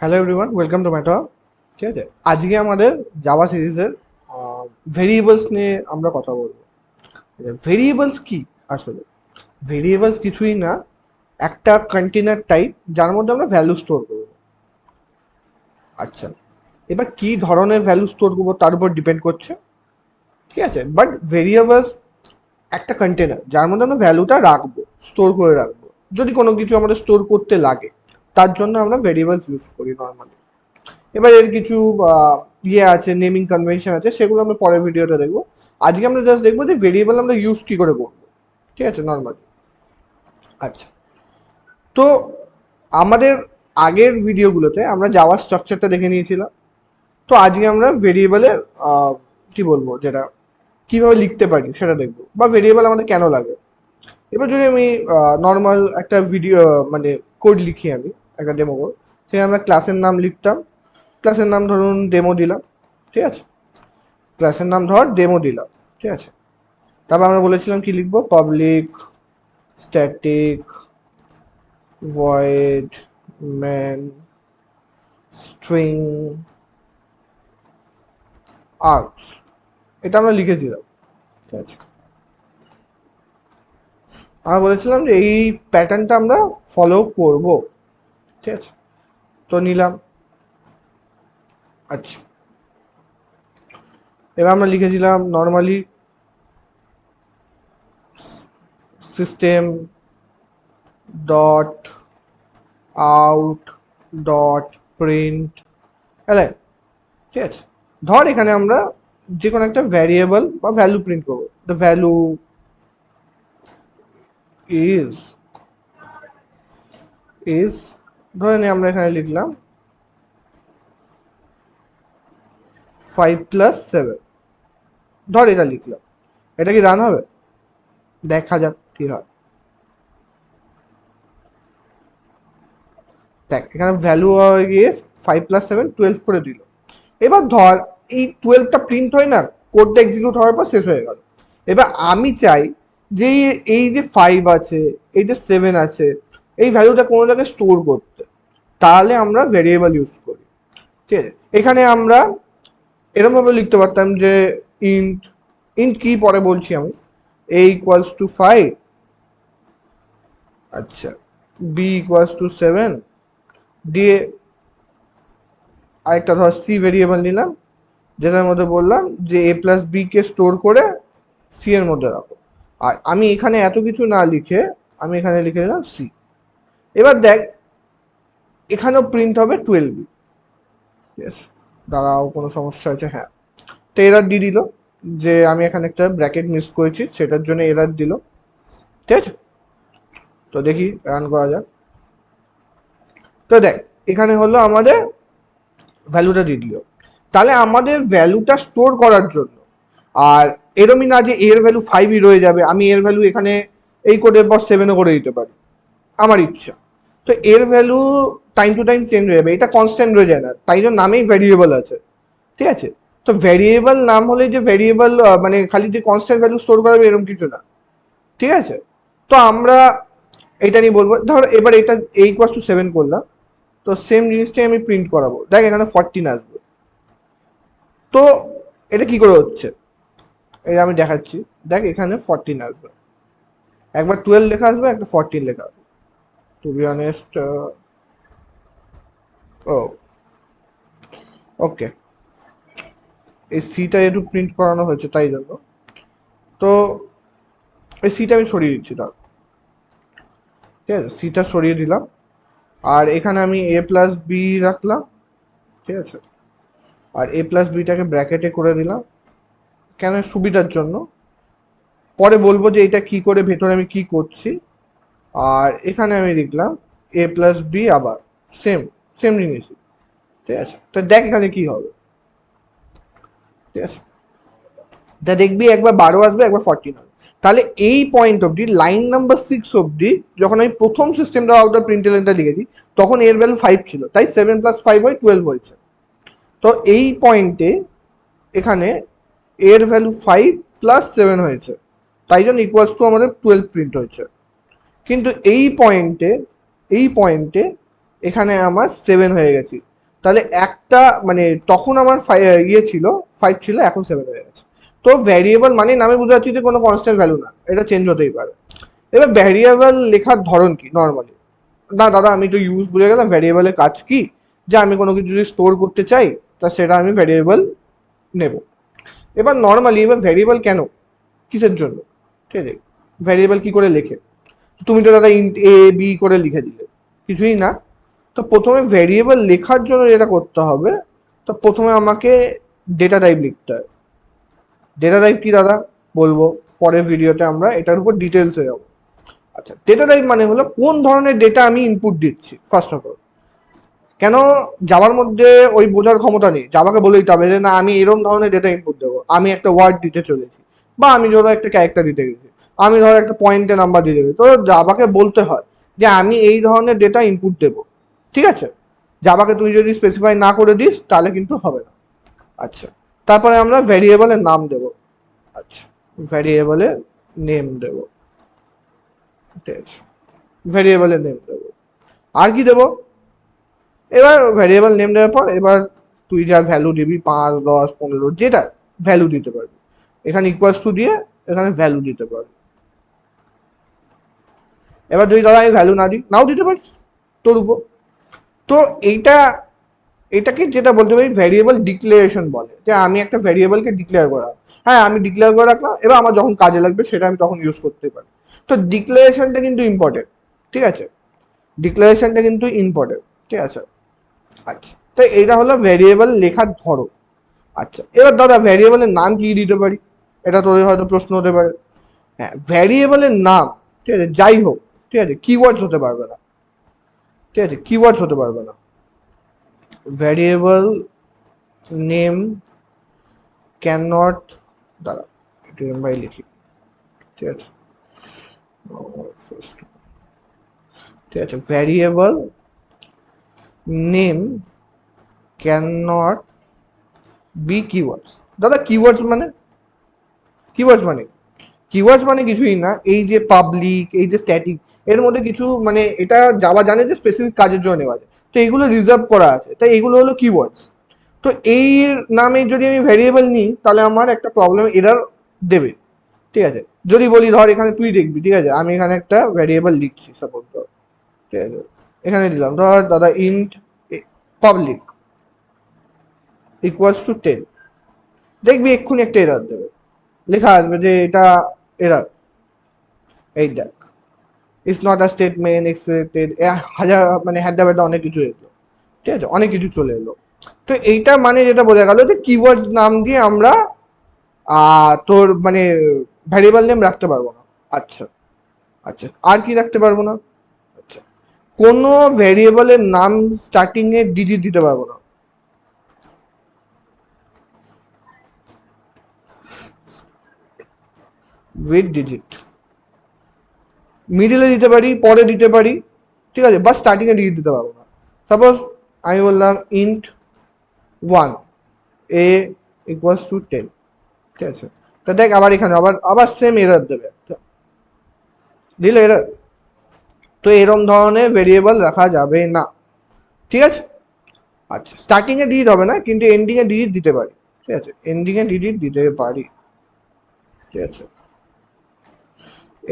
Hello everyone, welcome to my talk. ঠিক আছে, আজকে আমাদের জাভা সিরিজের ভেরিয়েবলস নিয়ে আমরা কথা বলবো। ভেরিয়েবলস কি? আসলে ভেরিয়েবলস কিছুই না, একটা কন্টেনার টাইপ যার মধ্যে আমরা ভ্যালু স্টোর করবো। আচ্ছা, এবার কি ধরনের ভ্যালু স্টোর করবো তার উপর ডিপেন্ড করছে। ঠিক আছে, বাট ভেরিয়েবলস একটা কন্টেনার যার মধ্যে আমরা ভ্যালুটা রাখবো, স্টোর করে রাখবো। যদি কোনো কিছু আমাদের স্টোর করতে লাগে তার জন্য আমরা ভেরিয়েবলস ইউজ করি নর্মালি। এবার এর কিছু ইয়ে আছে, নেমিং কনভেনশন আছে, সেগুলো আমরা পরের ভিডিওতে দেখবো। আজকে আমরা জাস্ট দেখবো যে ভেরিয়েবল আমরা ইউজ কী করে করবো। ঠিক আছে, নর্মালি। আচ্ছা, তো আমাদের আগের ভিডিওগুলোতে আমরা জাভা স্ট্রাকচারটা দেখে নিয়েছিলাম। তো আজকে আমরা ভেরিয়েবলের কি বলবো, যেটা কিভাবে লিখতে পারি সেটা দেখবো, বা ভেরিয়েবল আমাদের কেন লাগে। এবার যদি আমি নর্মাল একটা ভিডিও মানে কোড লিখি, আমি একটা ডেমো কোড, সেখানে আমরা ক্লাসের নাম লিখতাম। ক্লাসের নাম ধরুন ডেমো দিলাম। ঠিক আছে, ক্লাসের নাম ধর ডেমো দিলাম। ঠিক আছে, তারপর আমরা বলেছিলাম কি লিখবো, public static void man string arcs, এটা আমরা লিখেছিলাম। ঠিক আছে, আমরা বলেছিলাম যে এই প্যাটার্নটা আমরা ফলো করব। ঠিক আছে, তো নিলাম। আচ্ছা, এবার আমরা লিখেছিলাম normally system dot out dot print এলাই। ঠিক আছে, ধর এখানে আমরা যে কোনো একটা ভ্যারিয়েবল বা ভ্যালু প্রিন্ট করবো। দ্য ভ্যালু ইজ ইজ ধরে নিই আমরা এখানে লিখলাম 5+7। ধর এটা লিখলাম, এটা কি রান হবে? দেখা যাক কি হয়। দেখ, এখানে ভ্যালু হয়ে গিয়ে 5+7 12 করে দিল। এবার ধর এই 12টা প্রিন্ট হয় না, কোডটা এক্সিকিউট হওয়ার পর শেষ হয়ে গেল। এবার আমি চাই যে এই যে 5 আছে, এই যে 7 আছে, এই ভ্যালুটা কোনো জায়গায় স্টোর করতে। তাহলে আমরা ভেরিয়েবল ইউজ করি। ঠিক আছে, এখানে আমরা এরকমভাবে লিখতে পারতাম যে ইন্ট ইন্ট কি পরে বলছি আমি, a=5, আচ্ছা, b=7, দিয়ে আরেকটা ধর সি ভেরিয়েবল নিলাম, যেটার মধ্যে বললাম যে a+b কে স্টোর করে সি এর মধ্যে রাখো। আর আমি এখানে এত কিছু না লিখে আমি এখানে লিখে দিলাম সি। এবার দেখ, এখানেও প্রিন্ট হবে 12b। দাঁড়াও, কোনো সমস্যা আছে? হ্যাঁ, তো এরার দিয়ে দিল যে আমি এখানে একটা ব্র্যাকেট মিস করেছি, সেটার জন্য এরার দিল। ঠিক আছে, তো দেখি রান করা যাক। তো দেখ, এখানে হলো আমাদের ভ্যালুটা দিয়ে দিল। তাহলে আমাদের ভ্যালুটা স্টোর করার জন্য, আর এরমই না যে এর ভ্যালু 5ই রয়ে যাবে, আমি এর ভ্যালু এখানে এই কোডের পর 7ও করে দিতে পারি, আমার ইচ্ছা। তো এর value time to time change হয়ে যাবে, এটা কনস্ট্যান্ট রয়ে যায় না, তাই জন্য নামেই ভ্যারিয়েবল আছে। ঠিক আছে, তো ভ্যারিয়েবল নাম হলে যে ভ্যারিয়েবল মানে খালি যে কনস্ট্যান্ট ভ্যালু স্টোর করাবে এরকম কিছু না। ঠিক আছে, তো আমরা এটা নিয়ে বলবো। ধর এবার এটা a=7 করলাম, তো সেম জিনিসটাই আমি প্রিন্ট করাবো। দেখ, এখানে 14 আসবে। তো এটা কি করে হচ্ছে এটা আমি দেখাচ্ছি। দেখ, এখানে 14 আসবে, একবার 12 লেখা আসবে, একটা 14 লেখা আসবে। টু বি অনেস্ট, ও ওকে, এই সিটা একটু প্রিন্ট করানো হয়েছে তাই জন্য। তো এই সিটা আমি সরিয়ে দিচ্ছি, ধর। ঠিক আছে, সিটা সরিয়ে দিলাম, আর এখানে আমি a+b রাখলাম। ঠিক আছে, আর a+bটাকে ব্র্যাকেটে করে দিলাম কেন, সুবিধার জন্য। পরে বলবো যে এটা কি করে ভেতরে আমি কি করছি। আর এখানে আমি লিখলাম a+b, আবার সেম সেম জিনিস। ঠিক আছে, তো দেখ এখানে কি হবে। ঠিক আছে, তা দেখবি একবার 12 আসবে, একবার 14 আসবে। তাহলে এই পয়েন্ট অবধি, লাইন নাম্বার 6 অবধি, যখন আমি প্রথম সিস্টেমটা আউট অফ প্রিন্টএলএনটা লিখেছি, তখন এর ভ্যালু 5 ছিল, তাই 7+5 হয় 12 হয়েছে। তো এই পয়েন্টে এখানে এর ভ্যালু 5+7 হয়েছে, তাই জন্য ইকুয়ালস টু আমাদের 12 প্রিন্ট হয়েছে। কিন্তু এই পয়েন্টে এখানে আমার 7 হয়ে গেছি, তাহলে একটা মানে তখন আমার ইয়ে ছিল 5 ছিল, এখন 7 হয়ে গেছে। তো ভ্যারিয়েবল মানে নামে বুঝতে পারছি যে কোনো কনস্ট্যান্ট ভ্যালু না, এটা চেঞ্জ হতেই পারে। এবার ভ্যারিয়েবল লেখার ধরন কি নর্মালি? না দাদা আমি তো ইউজ বুঝে গেলাম, ভ্যারিয়েবলের কাজ কি, যে আমি কোনো কিছু যদি স্টোর করতে চাই তা সেটা আমি ভ্যারিয়েবল নেব। এবার নর্মালি এবার ভ্যারিয়েবল কেন, কিসের জন্য, ঠিক আছে, ভ্যারিয়েবল কি করে লেখে? তুমি তো দাদা ইন্ট এ বি করে লিখে দিলে, কিছুই না। তো প্রথমে ভ্যারিয়েবল লেখার জন্য যেটা করতে হবে, তো প্রথমে আমাকে ডেটা টাইপ লিখতে হয়। ডেটা টাইপ কি দাদা বলবো, পরের ভিডিওতে আমরা এটার উপর ডিটেলসে যাবো। আচ্ছা, ডেটা টাইপ মানে হলো কোন ধরনের ডেটা আমি ইনপুট দিচ্ছি ফার্স্ট অফ অল। কেন জাভার মধ্যে ওই বোঝার ক্ষমতা নেই, জাভাকে বলে দিতে হবে যে না আমি এরকম ধরনের ডেটা ইনপুট দেবো, আমি একটা ওয়ার্ড দিতে চলেছি, বা আমি ধরো একটা ক্যারেক্টার দিতে গেছি, আমি ধরো একটা পয়েন্টে নাম্বার দিতে গেছি, তো জাভাকে বলতে হয় যে আমি এই ধরনের ডেটা ইনপুট দেবো, ঠিক আছে। জাভাকে তুই যদি স্পেসিফাই না করে দিস তাহলে কিন্তু হবে না। আচ্ছা, তারপরে আমরা ভ্যারিয়েবলের নাম দেব। আচ্ছা, ভ্যারিয়েবলের নেম দেব, ঠিক আছে, ভ্যারিয়েবলের নেম দেব। আর কি দেব? এবার ভ্যারিয়েবল নেম দেওয়ার পর এবার তুই যা ভ্যালু দিবি, 5, 10, 15 যেটা ভ্যালু দিতে পারবি, এখানে ইকুয়ালস টু দিয়ে এখানে ভ্যালু দিতে পারবি। এবার যদি দাদা আমি ভ্যালু না দিই, নাও দিতে পারিস, তোর উপর। তো এইটা, এটাকে যেটা বলতে পারি ভ্যারিয়েবল ডিক্লারেশন বলে, যে আমি একটা ভ্যারিয়েবলকে ডিক্লেয়ার করা, হ্যাঁ আমি ডিক্লেয়ার করে রাখলাম, এবার আমার যখন কাজে লাগবে সেটা আমি তখন ইউজ করতে পারি। তো ডিক্লারেশনটা কিন্তু ইম্পর্টেন্ট, ঠিক আছে, ডিক্লারেশনটা কিন্তু ইম্পর্টেন্ট, ঠিক আছে। আচ্ছা, তো এইটা হলো ভ্যারিয়েবল লেখার ধরো। আচ্ছা, এবার দাদা ভ্যারিয়েবলের নাম কি দিতে পারি, এটা তোদের হয়তো প্রশ্ন হতে পারে। হ্যাঁ, ভ্যারিয়েবলের নাম, ঠিক আছে, যাই হোক, ঠিক আছে, কিওয়ার্ডস হতে পারবে না, ঠিক আছে, কিওয়ার্ডস হতে পারবে না। ভ্যারিয়েবল নেম ক্যান নট, দাঁড়া একটু বাই লিখি, ঠিক আছে, ঠিক আছে, variable name cannot be keywords. দাদা কিওয়ার্ডস মানে, কিওয়ার্ডস মানে কিওয়ার্ডস মানে কিছুই না, এই যে পাবলিক, এই যে স্ট্যাটিক, এর মধ্যে কিছু মানে এটা জাভা জানে যে স্পেসিফিক কাজের জন্য নেওয়া যায়, তো এইগুলো রিজার্ভ করা আছে, তাই এইগুলো হলো কিওয়ার্ডস। তো এই নামে যদি আমি ভ্যারিয়েবল নিই তাহলে আমার একটা প্রবলেম এরার দেবে, ঠিক আছে। যদি বলি ধর এখানে তুই দেখবি, ঠিক আছে, আমি এখানে একটা ভ্যারিয়েবল লিখছি সাপোজ ধর, ঠিক আছে, এখানে দিলাম ধর দাদা ইন্ট পাবলিক ইকুয়ালস টু 10, দেখবি এক্ষুনি একটা এরার দেবে, লেখা আসবে যে এটা এরার, এই দেখ it's not a statement expected, হাজার মানে হ্যাডা ব্যাডা অনেক কিছু এলো, ঠিক আছে, অনেক কিছু চলে এলো। তো এইটা মানে যেটা বোঝা গেল যে কিওয়ার্ডস নাম দিয়ে আমরা তোর মানে ভ্যারিয়েবল নেম রাখতে পারবো না। আচ্ছা, আচ্ছা, আর কি রাখতে পারবো না? আচ্ছা, কোনো ভ্যারিয়েবলের নাম স্টার্টিং এ ডিজিট দিতে পারবো না, উইথ ডিজিট। মিডিলে দিতে পারি, পরে দিতে পারি, ঠিক আছে, বাস স্টার্টিং এ ডিজিট দিতে পারবো না। সাপোজ আমি বললাম ইন্ট 1 এ ইকুয়ালস টু 10, ঠিক আছে, তো দেখ আবার এখানে আবার আবার সেম এরর দেবে, দিলে এরর। তো এরকম ধরনের ভেরিয়েবল রাখা যাবে না, ঠিক আছে। আচ্ছা, স্টার্টিং এ ডিজিট হবে না কিন্তু এন্ডিং এ ডিজিট দিতে পারি, ঠিক আছে, এন্ডিং এ ডিজিট দিতে পারি, ঠিক আছে,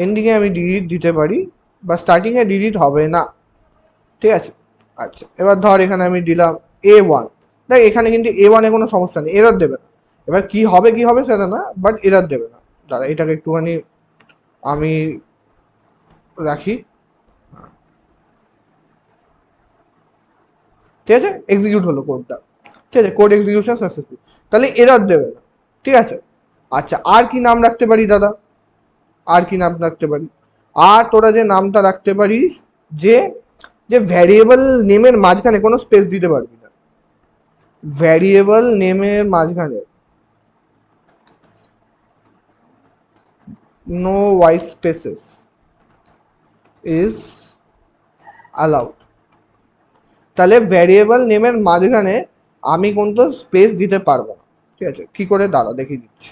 এন্ডিং এ আমি ডিজিট দিতে পারি, বা স্টার্টিং এ ডিজিট হবে না, ঠিক আছে। আচ্ছা, এবার ধর এখানে আমি দিলাম A1, দেখ এখানে কিন্তু A1 এ কোনো সমস্যা নেই, এরর দেবে না। এবার কি হবে সেটা না, বাট এরর দেবে না। দাঁড়া এটাকে একটুখানি আমি রাখি, ঠিক আছে, এক্সিকিউট হলো কোডটা, ঠিক আছে, কোড এক্সিকিউশন সাকসেসফুল, তাহলে এরর দেবে না, ঠিক আছে। আচ্ছা, আর কি নাম রাখতে পারি দাদা, আর কি নাম রাখতে পারি? আর তোরা যে নামটা রাখতে পারিস যে, যে ভ্যারিয়েবল নেমের মাঝখানে কোনো স্পেস দিতে পারবি না, ভ্যারিয়েবল নেমের মাঝখানে no white spaces is allowed. তাহলে ভ্যারিয়েবল নেমের মাঝখানে আমি কিন্তু স্পেস দিতে পারবো না, ঠিক আছে। কি করে দাদা দেখিয়ে দিচ্ছি,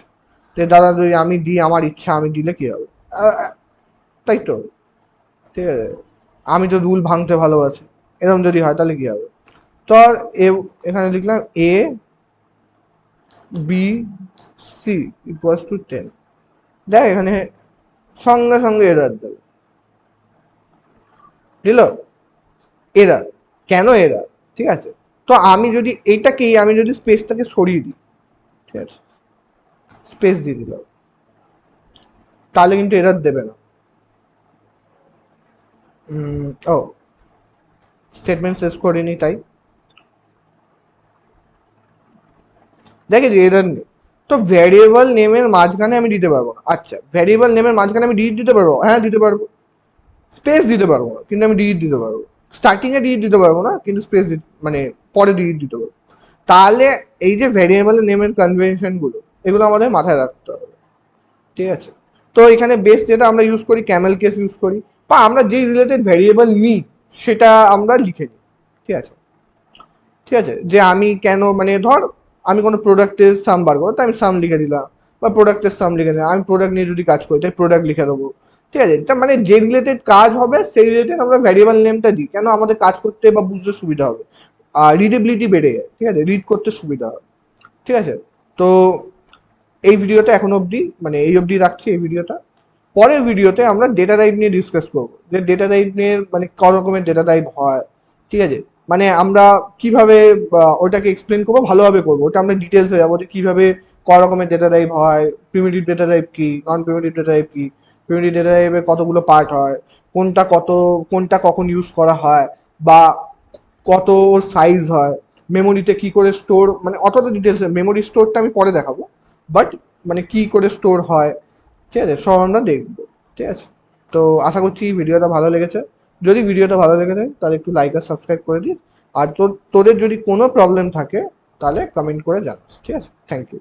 যে দাদা যদি আমি দিই আমার ইচ্ছা, আমি দিলে কি হবে, তাই তো, ঠিক আছে, আমি তো রুল ভাঙতে ভালোবাসি, এরকম যদি হয় তাহলে কি হবে? ধর এখানে লিখলাম A B C equals to 10, দেখ এখানে সঙ্গে সঙ্গে এরার দেবে, বুঝলো? এরার, কেন এরার? ঠিক আছে, তো আমি যদি আমি যদি স্পেসটাকে সরিয়ে দিই, ঠিক আছে, স্পেস দিয়ে দিলাম, তাহলে কিন্তু এরার দেবে না। ও, স্টেটমেন্ট শেষ করিনি তাই দেখে যে এরার নেই। তো ভ্যারিয়েবল নেমের মাঝখানে আমি দিতে পারবো না। আচ্ছা, ভ্যারিয়েবল নেমের মাঝখানে আমি ডিলিট দিতে পারবো? হ্যাঁ দিতে পারবো। স্পেস দিতে পারবো না, কিন্তু আমি ডিলিট দিতে পারবো। স্টার্টিং এ ডিলিট দিতে পারবো না, কিন্তু স্পেস মানে পরে ডিলিট দিতে পারবো। তাহলে এই যে ভ্যারিয়েবল নেমের কনভেনশন গুলো, এগুলো আমাদের মাথায় রাখতে হবে, ঠিক আছে? তো এখানে বেস যেটা আমরা ইউজ করি, ক্যামেল কেস ইউজ করি, বা আমরা যেই রিলেটেড ভ্যারিয়েবল নিই সেটা আমরা লিখে নিই, ঠিক আছে? ঠিক আছে, যে আমি কেন মানে ধর আমি কোনো প্রোডাক্টের সাম বার করবো, তো আমি সাম লিখে দিলাম, বা প্রোডাক্টের সাম লিখে দিলাম। আমি প্রোডাক্ট নিয়ে যদি কাজ করি তাই প্রোডাক্ট লিখে দেবো, ঠিক আছে? মানে যে রিলেটেড কাজ হবে সেই রিলেটেড আমরা ভ্যারিয়েবল নেমটা দিই, কেন আমাদের কাজ করতে বা বুঝতে সুবিধা হবে, আর রিডেবিলিটি বেড়ে যায়, ঠিক আছে, রিড করতে সুবিধা হয়, ঠিক আছে? তো এই ভিডিওটা এখন অবধি মানে এই অবধি রাখছি এই ভিডিওটা। পরের ভিডিওতে আমরা ডেটা টাইপ নিয়ে ডিসকাস করবো, যে ডেটা টাইপ নিয়ে মানে ক রকমের ডেটা টাইপ হয়, ঠিক আছে? মানে আমরা কিভাবে ওটাকে এক্সপ্লেন করবো, ভালোভাবে করবো, ওটা আমরা ডিটেলসে যাবো যে কিভাবে ক রকমের ডেটা টাইপ হয়, প্রিমিটিভ ডেটা টাইপ কি, নন প্রিমিটিভ ডেটা টাইপ কি, প্রিমিটিভ ডেটা টাইপে কতগুলো পার্ট হয়, কোনটা কখন ইউজ করা হয়, বা কত সাইজ হয়, মেমোরিতে কি করে স্টোর, মানে অতটা ডিটেলস মেমোরি স্টোরটা আমি পরে দেখাবো, বাট মানে কি করে স্টোর হয়, ঠিক আছে, সব আমরা দেখবো, ঠিক আছে? তো আশা করছি ভিডিওটা ভালো লেগেছে। যদি ভিডিওটা ভালো লেগে থাকে তাহলে একটু লাইক আর সাবস্ক্রাইব করে দিস। আর তোদের যদি কোনো প্রবলেম থাকে তাহলে কমেন্ট করে জানাস, ঠিক আছে? Thank you.